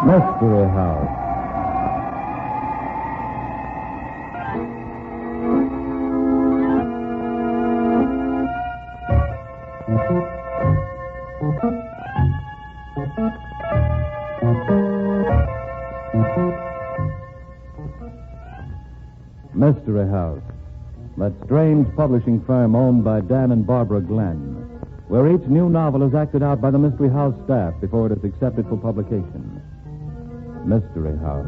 Mystery House. Mystery House, that strange publishing firm owned by Dan and Barbara Glenn, where each new novel is acted out by the Mystery House staff before it is accepted for publication. Mystery House.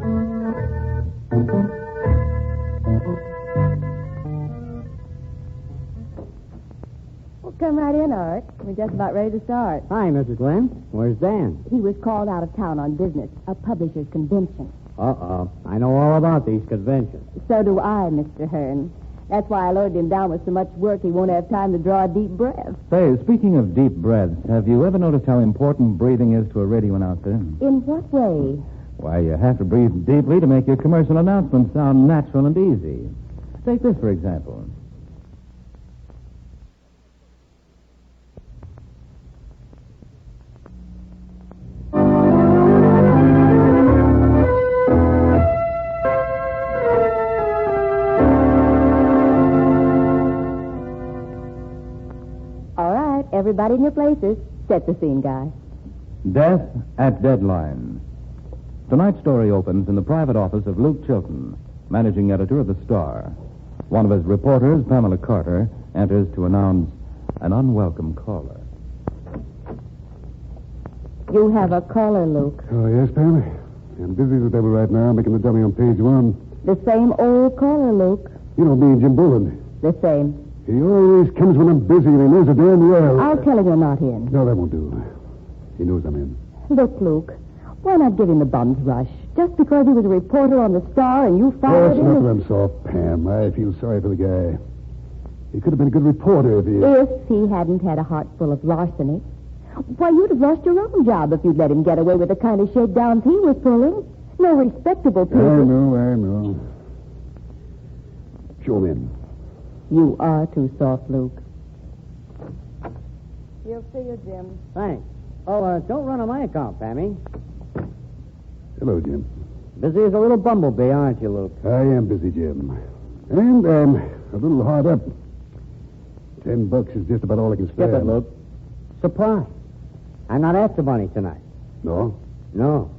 Well, come right in, Art. We're just about ready to start. Hi, Mrs. Glenn. Where's Dan? He was called out of town on business, a publisher's convention. Uh-oh. I know all about these conventions. So do I, Mr. Hearn. That's why I loaded him down with so much work he won't have time to draw a deep breath. Say, speaking of deep breaths, have you ever noticed how important breathing is to a radio announcer? In what way? Why, you have to breathe deeply to make your commercial announcements sound natural and easy. Take this, for example. Everybody in your places. Set the scene, guys. Death at Deadline. Tonight's story opens in the private office of Luke Chilton, managing editor of The Star. One of his reporters, Pamela Carter, enters to announce an unwelcome caller. You have a caller, Luke. Oh, yes, Pam. I'm busy as the devil right now, making the dummy on page 1. The same old caller, Luke. You know me and Jim Boland. The same. He always comes when I'm busy, and he knows it damn well. I'll tell him you're not in. No, that won't do. He knows I'm in. Look, Luke, why not give him the bum's rush? Just because he was a reporter on the Star and you Oh, fired it's him... not that I'm soft, Pam. I feel sorry for the guy. He could have been a good reporter if he... If he hadn't had a heart full of larceny. Why, you'd have lost your own job if you'd let him get away with the kind of shakedowns he was pulling. No respectable people... I know. Show him in. You are too soft, Luke. You'll see you, Jim. Thanks. Oh, don't run on my account, Pammy. Hello, Jim. Busy as a little bumblebee, aren't you, Luke? I am busy, Jim. And, a little hard up. $10 is just about all I can spare. Skip it, Luke. Surprise. I'm not after money tonight. No? No.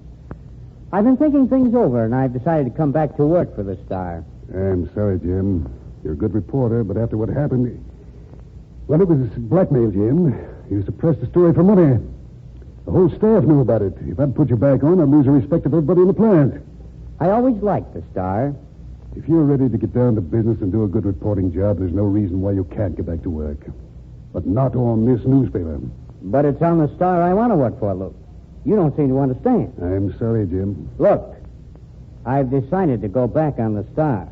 I've been thinking things over, and I've decided to come back to work for the Star. I'm sorry, Jim. You're a good reporter, but after what happened... Well, it was blackmail, Jim. You suppressed the story for money. The whole staff knew about it. If I'd put you back on, I'd lose the respect of everybody in the plant. I always liked the Star. If you're ready to get down to business and do a good reporting job, there's no reason why you can't get back to work. But not on this newspaper. But it's on the Star I want to work for, Luke. You don't seem to understand. I'm sorry, Jim. Look, I've decided to go back on the Star.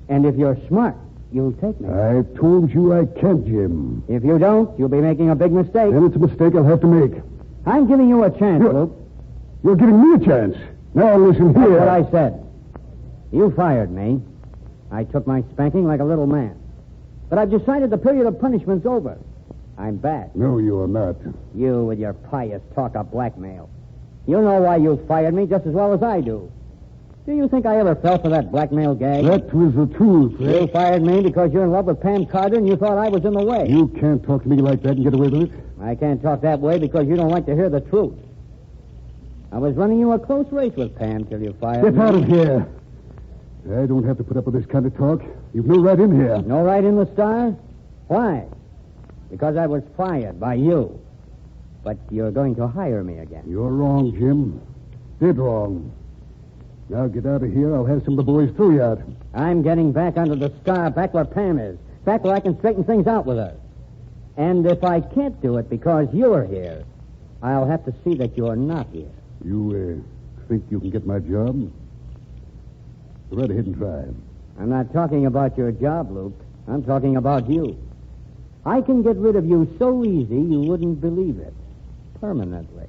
And if you're smart, you'll take me. I told you I can't, Jim. If you don't, you'll be making a big mistake. Then it's a mistake I'll have to make. I'm giving you a chance, Luke. You're giving me a chance. Now listen here. That's what I said. You fired me. I took my spanking like a little man. But I've decided the period of punishment's over. I'm back. No, you're not. You with your pious talk of blackmail. You know why you fired me just as well as I do. Do you think I ever fell for that blackmail gag? That was the truth. You fired me because you're in love with Pam Carter and you thought I was in the way. You can't talk to me like that and get away with it. I can't talk that way because you don't like to hear the truth. I was running you a close race with Pam till you fired me. Get out of here. I don't have to put up with this kind of talk. You've no right in here. No right in the Star? Why? Because I was fired by you. But you're going to hire me again. You're wrong, Jim. Dead wrong. Now get out of here. I'll have some of the boys throw you out. I'm getting back under the Star, back where Pam is. Back where I can straighten things out with her. And if I can't do it because you're here, I'll have to see that you're not here. You, think you can get my job? Go right ahead and try. I'm not talking about your job, Luke. I'm talking about you. I can get rid of you so easy you wouldn't believe it. Permanently.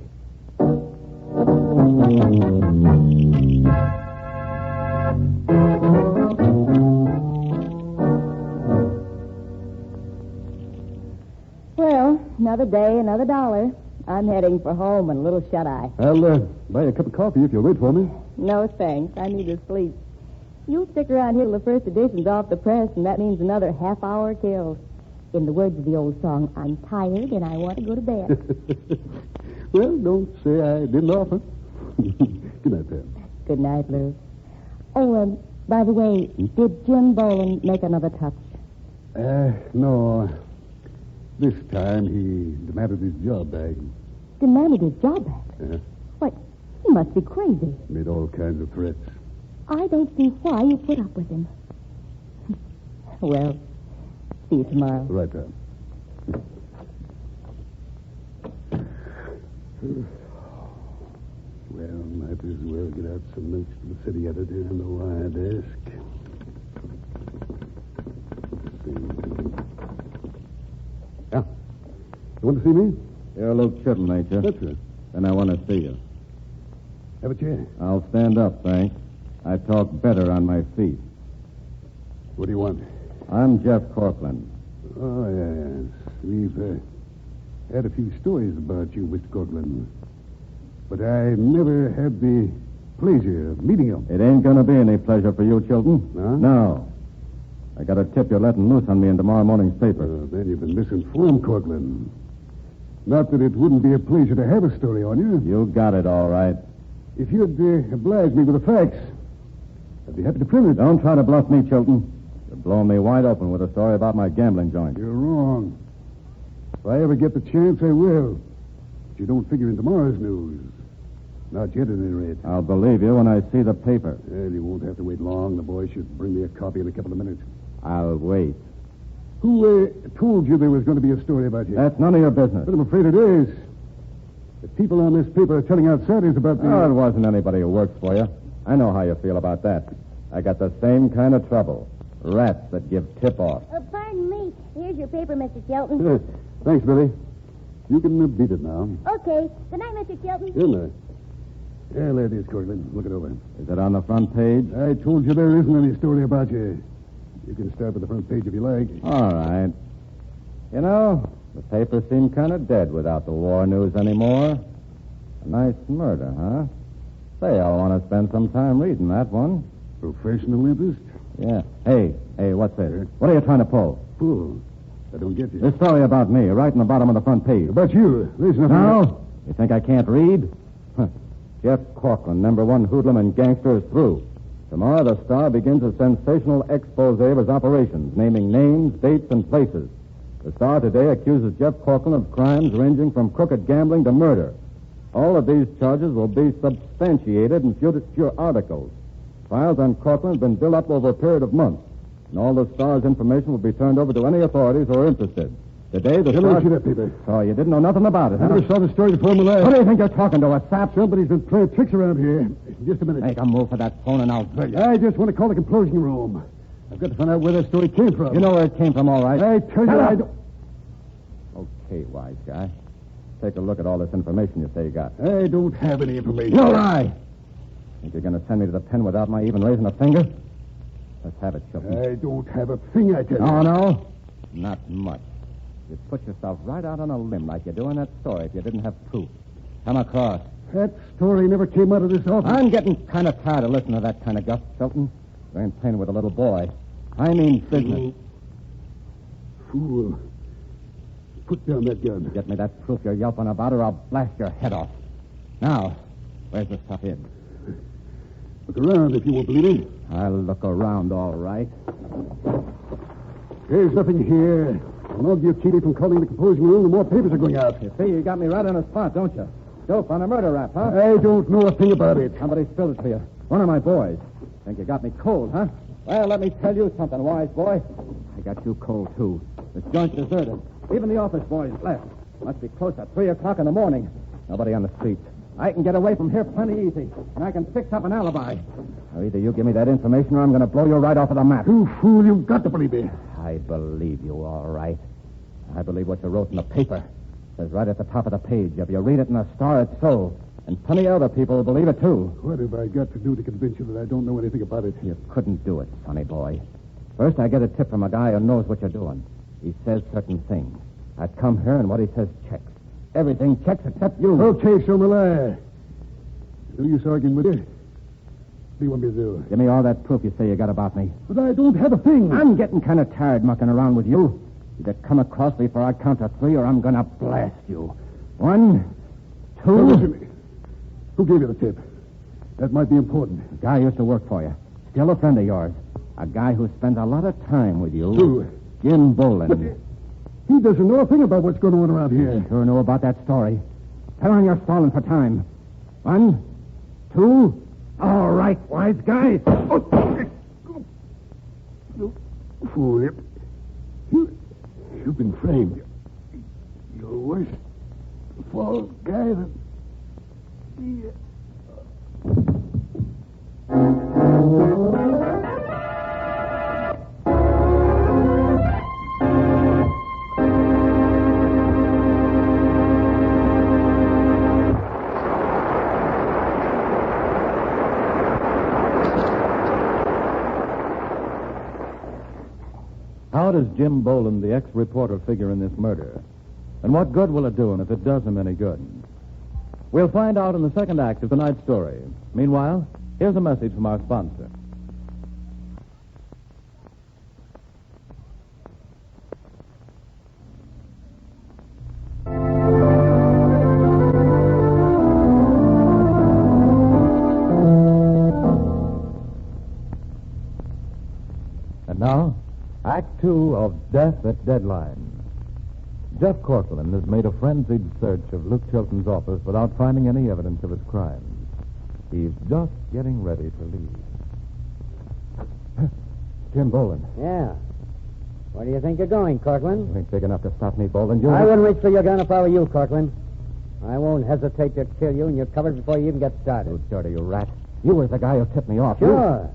Well, another day, another dollar. I'm heading for home and a little shut-eye. I'll buy a cup of coffee if you'll wait for me. No, thanks. I need to sleep. You'll stick around here till the first edition's off the press, and that means another half-hour killed. In the words of the old song, I'm tired and I want to go to bed. Well, don't say I didn't offer. Good night, Pam. Good night, Lou. Oh, by the way, did Jim Boland make another touch? No. This time he demanded his job back. Demanded his job back? What? He must be crazy. Made all kinds of threats. I don't see why you put up with him. Well, see you tomorrow. Right, Pam. Well, might as well get out some notes to the city editor on the wire desk. Let's see. Yeah. You want to see me? You're Luke Chilton, ain't you? That's right. Then I want to see you. Have a chair. I'll stand up, thanks. I talk better on my feet. What do you want? I'm Jeff Corcoran. Oh, yes. We've had a few stories about you, Mr. Corcoran. But I never had the pleasure of meeting you. It ain't going to be any pleasure for you, Chilton. No? No. I got a tip you're letting loose on me in tomorrow morning's paper. Then you've been misinformed, Corcoran. Not that it wouldn't be a pleasure to have a story on you. You got it all right. If you'd oblige me with the facts, I'd be happy to print it. Don't try to bluff me, Chilton. You're blowing me wide open with a story about my gambling joint. You're wrong. If I ever get the chance, I will. But you don't figure in tomorrow's news. Not yet, at any rate. I'll believe you when I see the paper. Well, you won't have to wait long. The boy should bring me a copy in a couple of minutes. I'll wait. Who told you there was going to be a story about you? That's none of your business. But I'm afraid it is. The people on this paper are telling outsiders about the... Oh, it wasn't anybody who works for you. I know how you feel about that. I got the same kind of trouble. Rats that give tip-off. Pardon me. Here's your paper, Mr. Chilton. Thanks, Billy. You can beat it now. Okay. Good night, Mr. Chilton. Good night. Yeah, there it is, Corcoran. Look it over. Is it on the front page? I told you there isn't any story about you. You can start with the front page if you like. All right. You know, the paper seemed kind of dead without the war news anymore. A nice murder, huh? Say, I'll want to spend some time reading that one. Professional interest? Yeah. Hey, what's this? What are you trying to pull? Fool. I don't get you. This story about me, right in the bottom of the front page. About you. There's nothing... Now? You think I can't read? Huh. Jeff Corcoran, #1 hoodlum and gangster, is through. Tomorrow, the Star begins a sensational expose of his operations, naming names, dates, and places. The Star today accuses Jeff Corcoran of crimes ranging from crooked gambling to murder. All of these charges will be substantiated in future articles. Files on Corcoran have been built up over a period of months, and all the Star's information will be turned over to any authorities who are interested. Today, the Star... see that paper. Oh, you didn't know nothing about it, I huh? never saw the story before in my life. What do you think you're talking to, a sap? Somebody's been playing tricks around here. Just a minute. Make a move for that phone and I'll drill you. I just want to call the composing room. I've got to find out where that story came from. You know where it came from, all right. I tell you, Shut up. I don't... Okay, wise guy. Take a look at all this information you say you got. I don't have any information. No lie. Think you're going to send me to the pen without my even raising a finger? Let's have it, Chilton. I don't have a thing, I tell you. Oh, no? Not much. You'd put yourself right out on a limb like you do in that story if you didn't have proof. Come across. That story never came out of this office. I'm getting kind of tired of listening to that kind of guff, Chilton. You ain't playing with a little boy. I mean business. Fool. Put down that gun. Get me that proof you're yelping about or I'll blast your head off. Now, where's the stuff in? Look around if you won't believe me. I'll look around, all right. There's nothing here. The longer you keep me from calling the composing room, the more papers are going out. You see, you got me right on the spot, don't you? Dope on a murder rap, huh? I don't know a thing about it. Somebody spilled it for you. One of my boys. Think you got me cold, huh? Well, let me tell you something, wise boy. I got you cold, too. The joint's deserted. Even the office boys left. Must be close at 3 o'clock in the morning. Nobody on the streets. I can get away from here plenty easy, and I can fix up an alibi. Now, either you give me that information or I'm going to blow you right off of the map. You fool, you've got to believe me. I believe you, all right. I believe what you wrote in the paper. It says right at the top of the page. If you read it in the Star, it's so. And plenty of other people will believe it, too. What have I got to do to convince you that I don't know anything about it? You couldn't do it, sonny boy. First, I get a tip from a guy who knows what you're doing. He says certain things. I'd come here, and what he says checks. Everything checks except you. Okay, show me lie. No use arguing with you. What do you want me to do? Give me all that proof you say you got about me. But I don't have a thing. I'm getting kind of tired mucking around with you. Either come across me before I count to 3 or I'm going to blast you. 1, 2... Now, listen. Who gave you the tip? That might be important. A guy used to work for you. Still a friend of yours. A guy who spends a lot of time with you. Who? Jim Boland. But he doesn't know a thing about what's going on around here. Sure know about that story. Tell on you're stalling for time. 1, 2... All right, wise guy. Oh. You fool. You've been framed. You're a worse false guy than... How does Jim Boland, the ex-reporter, figure in this murder? And what good will it do him if it does him any good? We'll find out in the second act of tonight's story. Meanwhile, here's a message from our sponsor. And now, Act 2 of Death at Deadline. Jeff Cortland has made a frenzied search of Luke Chilton's office without finding any evidence of his crimes. He's just getting ready to leave. Jim Boland. Yeah. Where do you think you're going, Cortland? You ain't big enough to stop me, Boland. I wouldn't reach for your gun if I were you, Cortland. I won't hesitate to kill you, and you're covered before you even get started. You dirty, you rat. You was the guy who tipped me off. Sure.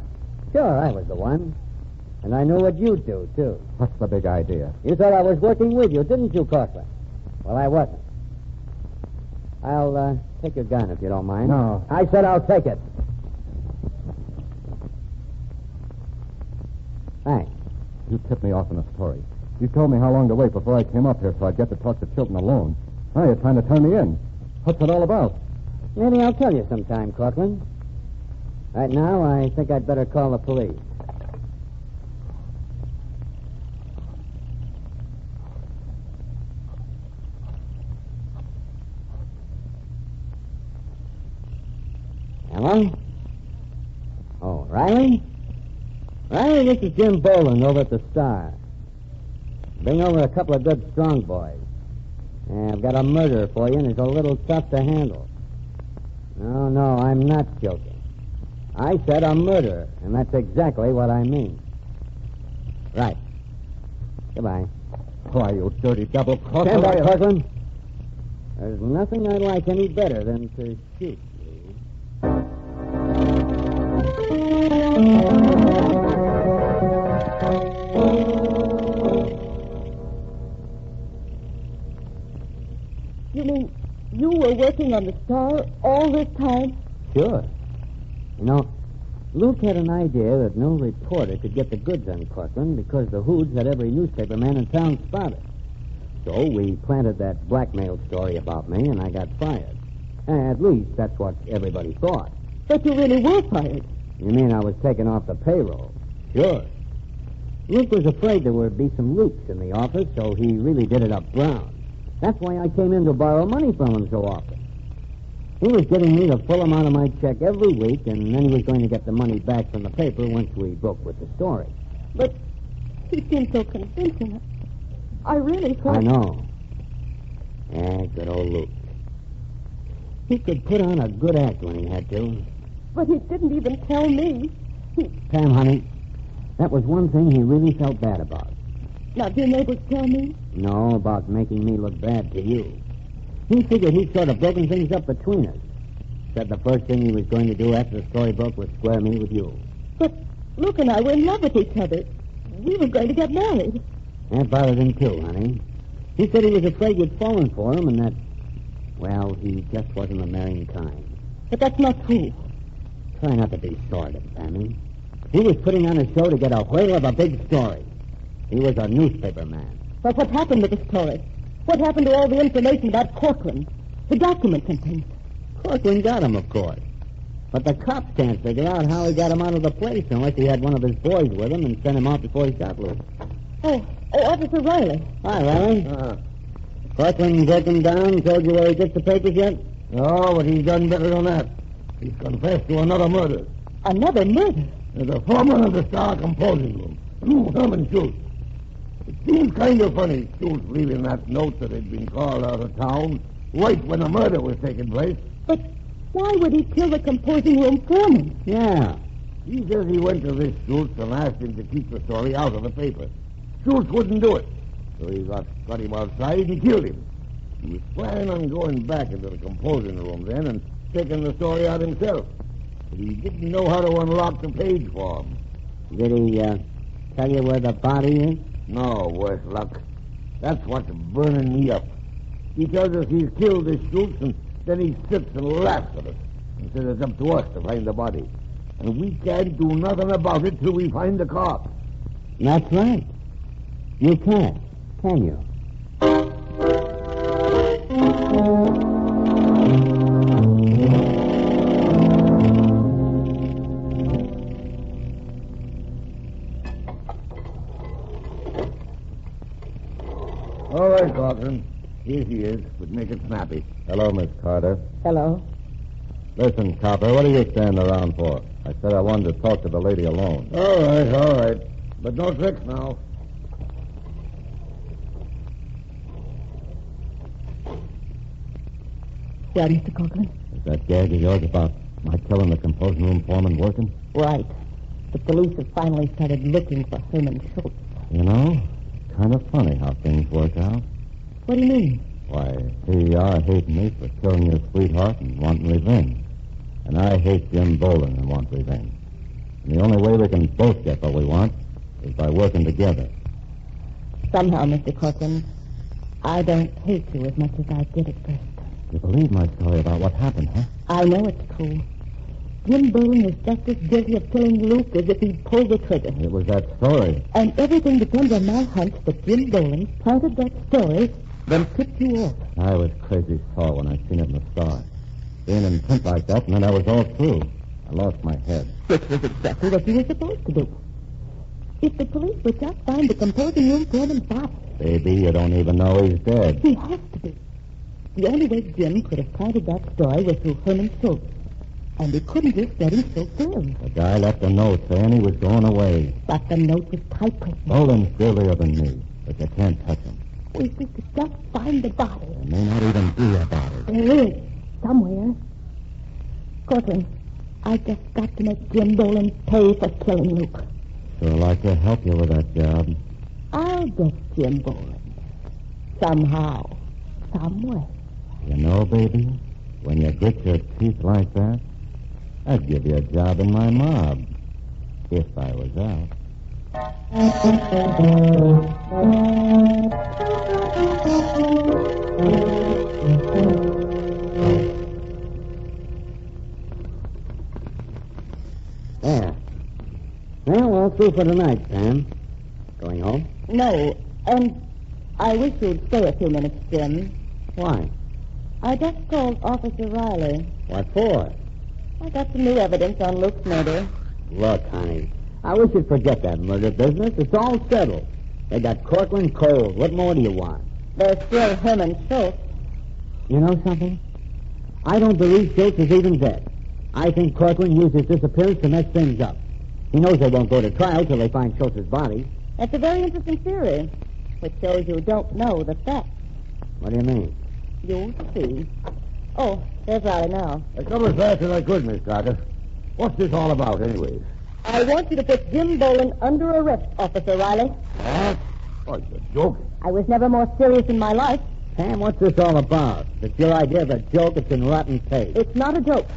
Sure, I was the one. And I knew what you'd do, too. What's the big idea? You thought I was working with you, didn't you, Cortland? Well, I wasn't. I'll take your gun, if you don't mind. No. I said I'll take it. Thanks. You tipped me off in a story. You told me how long to wait before I came up here so I'd get to talk to Chilton alone. Now you're trying to turn me in. What's it all about? Maybe I'll tell you sometime, Cortland. Right now, I think I'd better call the police. Hello? Oh, Riley? Riley, this is Jim Boland over at the Star. Bring over a couple of good strong boys. Yeah, I've got a murder for you, and it's a little tough to handle. No, I'm not joking. I said a murderer, and that's exactly what I mean. Right. Goodbye. Why, you dirty double-crosser. Stand back, Cortland. There's nothing I like any better than to shoot you. You mean you were working on the Star all this time? Sure. You know, Luke had an idea that no reporter could get the goods on Cortland because the hoods had every newspaper man in town spotted. So we planted that blackmail story about me, and I got fired. At least that's what everybody thought. But you really were fired. You mean I was taken off the payroll? Sure. Luke was afraid there would be some leaks in the office, so he really did it up brown. That's why I came in to borrow money from him so often. He was giving me the full amount of my check every week, and then he was going to get the money back from the paper once we broke with the story. But he seemed so convincing. I really thought... I know. Yeah, good old Luke. He could put on a good act when he had to. But he didn't even tell me. Pam, honey, that was one thing he really felt bad about. Not being able to tell me? No, about making me look bad to you. He figured he'd sort of broken things up between us. Said the first thing he was going to do after the story broke was square me with you. But Luke and I were in love with each other. We were going to get married. That bothered him too, honey. He said he was afraid you'd fallen for him and that, well, he just wasn't the marrying kind. But that's not true. Try not to be sordid, Pammy. He was putting on a show to get a whale of a big story. He was a newspaper man. But what happened with the story? What happened to all the information about Corcoran? The document contains it. Corcoran got him, of course. But the cops can't figure out how he got him out of the place unless he had one of his boys with him and sent him out before he got loose. Oh, Officer Riley. Hi, Riley. Corcoran broke him down and told you where he gets the papers yet? No, but he's done better than that. He's confessed to another murder. Another murder? The foreman of the Star composing room, Herman Schultz. It seems kind of funny, Schultz leaving that note that had been called out of town right when the murder was taking place. But why would he kill the composing room foreman? Yeah. He says he went to this Schultz and asked him to keep the story out of the paper. Schultz wouldn't do it, so he got him outside and killed him. He was planning on going back into the composing room then and taking the story out himself. But he didn't know how to unlock the page for him. Did he tell you where the body is? No, worse luck. That's what's burning me up. He tells us he's killed this Schultz, and then he sits and laughs at us and says it's up to us to find the body. And we can't do nothing about it till we find the cop. That's right. You can't, can you? All right, Corcoran. Here she is, but make it snappy. Hello, Miss Carter. Hello. Listen, copper, what are you standing around for? I said I wanted to talk to the lady alone. All right. But no tricks now. Yeah, Mr. Corcoran? Is that gag of yours about my killing the composing room foreman working? Right. The police have finally started looking for Herman Schultz. You know, kind of funny how things work out. What do you mean? Why, here you are hating me for killing your sweetheart and wanting revenge. And I hate Jim Bolin and want revenge. And the only way we can both get what we want is by working together. Somehow, Mr. Corcoran, I don't hate you as much as I did at first. You believe my story about what happened, huh? I know it's true. Jim Bolin is just as guilty of killing Luke as if he'd pulled the trigger. It was that story. And everything depends on my hunch that Jim Bolin planted that story, then tipped you off. I was crazy sore when I seen it in the Star. Being in print like that meant I was all through. I lost my head. Which was exactly what you were supposed to do. If the police would just find the composing room foreman's body. Baby, you don't even know he's dead. He has to be. The only way Jim could have planted that story was through Herman Schultz. And he couldn't just let him so live. The guy left a note saying he was going away. But the note was typewritten. Bolin's guiltier than me, but you can't touch him. We could just find the body. There may not even be a body. There is, somewhere. Corcoran, I just got to make Jim Bolin pay for killing Luke. Sure like to help you with that job. I'll get Jim Bolin. Somehow. Some way. You know, baby, when you grit your teeth like that, I'd give you a job in my mob. If I was out. There. Well, all through for tonight, Sam. Going home? No, and I wish you'd stay a few minutes, Jim. Why? I just called Officer Riley. What for? I got some new evidence on Luke's murder. Look, honey, I wish you'd forget that murder business. It's all settled. They got Corcoran cold. What more do you want? There's still Herman Schultz. You know something? I don't believe Schultz is even dead. I think Corcoran used his disappearance to mess things up. He knows they won't go to trial till they find Schultz's body. That's a very interesting theory, which shows you don't know the facts. What do you mean? You'll see. Oh, there's Riley now. I come as fast as I could, Miss Carter. What's this all about, anyways? I want you to put Jim Bolin under arrest, Officer Riley. What? Oh, you're joking. I was never more serious in my life. Sam, what's this all about? It's your idea of a joke. It's in rotten taste. It's not a joke.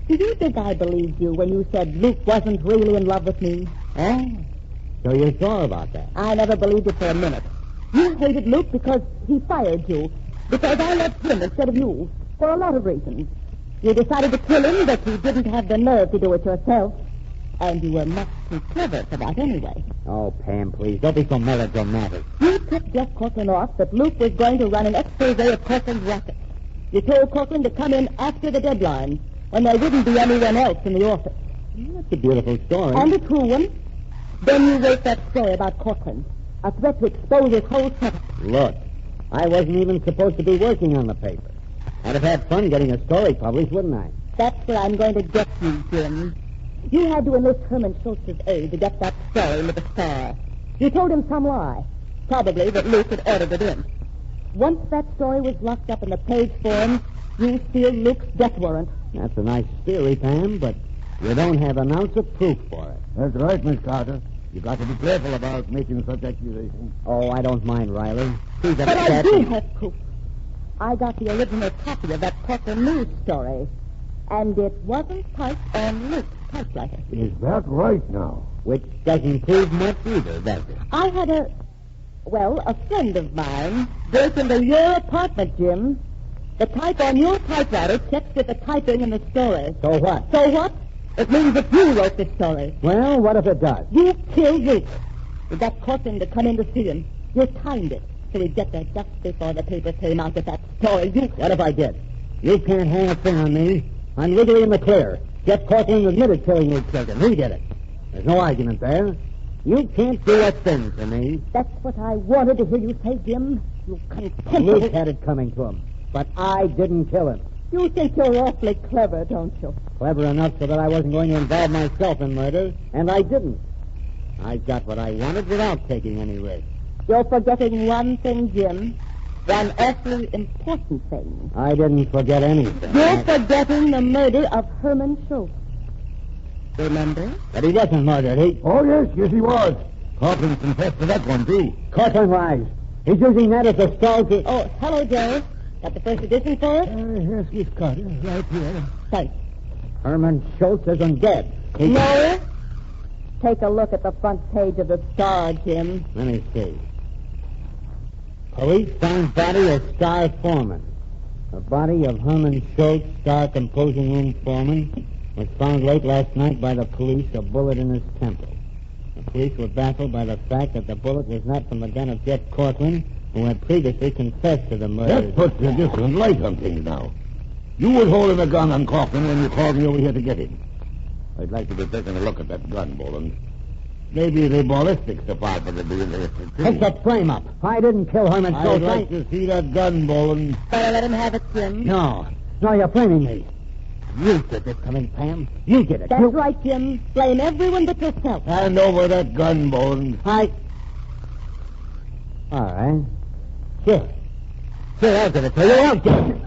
Did you think I believed you when you said Luke wasn't really in love with me? Oh? So you're sure about that? I never believed it for a minute. You hated Luke because he fired you. Because I left him instead of you. For a lot of reasons. You decided to kill him, but you didn't have the nerve to do it yourself. And you were much too clever for that anyway. Oh, Pam, please, don't be so melodramatic. You tipped Jeff Corcoran off that Luke was going to run an expose of Corcoran's racket. You told Corcoran to come in after the deadline, when there wouldn't be anyone else in the office. That's a beautiful story. And a true one. Then you wrote that story about Corcoran. A threat to expose his whole setup. Look, I wasn't even supposed to be working on the paper. I'd have had fun getting a story published, wouldn't I? That's where I'm going to get you, Jim. You had to enlist Herman Schultz's aid to get that story into the Star. You told him some lie. Probably that Luke had ordered it in. Once that story was locked up in the page form, you sealed Luke's death warrant. That's a nice theory, Pam, but you don't have an ounce of proof for it. That's right, Miss Carter. You got to be careful about making such accusations. Oh, I don't mind, Riley. She's But I upset. do have proof. I got the original copy of that Corcoran news story, and it wasn't typed on Luke's typewriter. Is that right now? Which doesn't prove much either, does it? I had a friend of mine break into your apartment, Jim. The type on your typewriter checks with the typing in the story. So what? So what? It means that you wrote this story. Well, what if it does? You killed Luke. You got Corcoran to come in to see him. You timed it so he'd get there just before the paper came out with that story. What if I did? You can't hang a thing on me. I'm legally in the clear. Jeff Corcoran admitted killing Luke Chilton. He did it. There's no argument there. You can't do a thing to me. That's what I wanted to hear you say, Jim. You contemptible... Luke had it coming to him, but I didn't kill him. You think you're awfully clever, don't you? Clever enough so that I wasn't going to involve myself in murder, and I didn't. I got what I wanted without taking any risk. You're forgetting one thing, Jim. One awfully important thing. I didn't forget anything. You're forgetting the murder of Herman Schultz. Remember? But he wasn't murdered. Oh, yes, he was. Corcoran confessed to that one, too. Corcoran lies. He's using that as a stall to... Oh, hello, Joe. Got the first edition for us? Yes, Miss Carter, right here. Thanks. Herman Schultz isn't dead. No? Take a look at the front page of the Star, Jim. Let me see. Police found body of Star foreman. The body of Herman Schultz, Star composing room foreman, was found late last night by the police, a bullet in his temple. The police were baffled by the fact that the bullet was not from the gun of Jeff Corcoran, who had previously confessed to the murder. That puts a different light on things now. You was holding a gun on Corcoran when you called me over here to get him. I'd like to be taking a look at that gun, Boland. Maybe the ballistics department would be interested, too. Take that frame up. I didn't kill Herman I'd Schultz. like to see that gun, Boland. Better let him have it, Jim. No, you're framing me. You did this to me, Pam. You did it. That's You... right, Jim. Blame everyone but yourself. Hand over that gun, Boland. All right. Sure, I'll give it to you. I'll give it.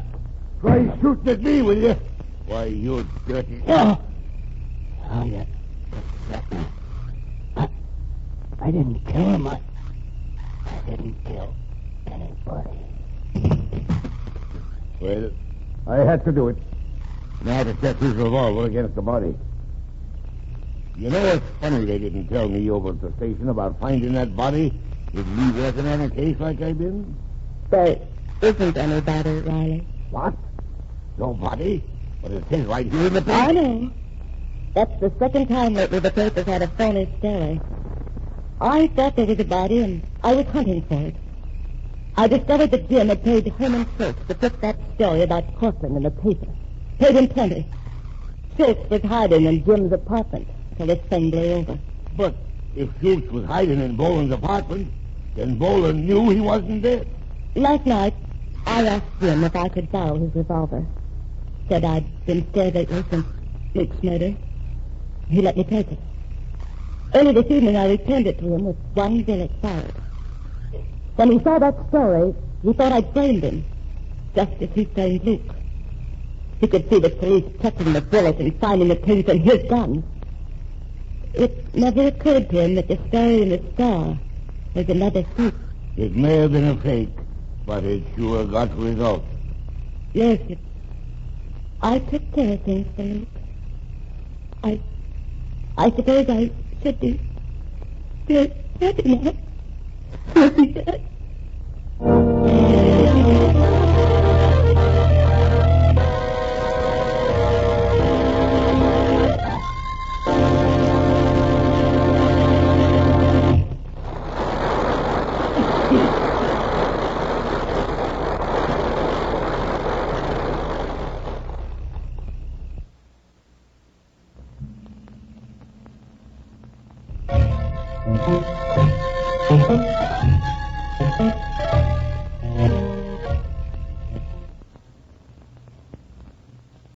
Try shooting at me, will you? Why, you dirty... Oh, yeah. I didn't kill him. I didn't kill anybody. Well, I had to do it. And I had to check his revolver against the body. You know, it's funny they didn't tell me over at the station about finding that body with me working on a case like I've been. There isn't anybody, Riley. What? No body? But it says right here in the paper. I know. That's the second time lately the paper's had a phony story. I thought there was a body, and I was hunting for it. I discovered that Jim had paid Herman Schultz to put that story about Corcoran in the paper. Paid him plenty. Schultz was hiding in Jim's apartment till this thing blew over. But if Schultz was hiding in Boland's apartment, then Boland knew he wasn't dead. Last night, I asked Jim if I could borrow his revolver. Said I'd been scared lately since Luke's murder. He let me take it. Early this evening, I returned it to him with one bullet fired. When he saw that story, he thought I'd framed him, just as he framed Luke. He could see the police checking the bullet and finding the pins in his gun. It never occurred to him that the story in the Star was another fake. It may have been a fake, but it sure got results. Yes, I took care of things for Luke. I suppose I should be good enough.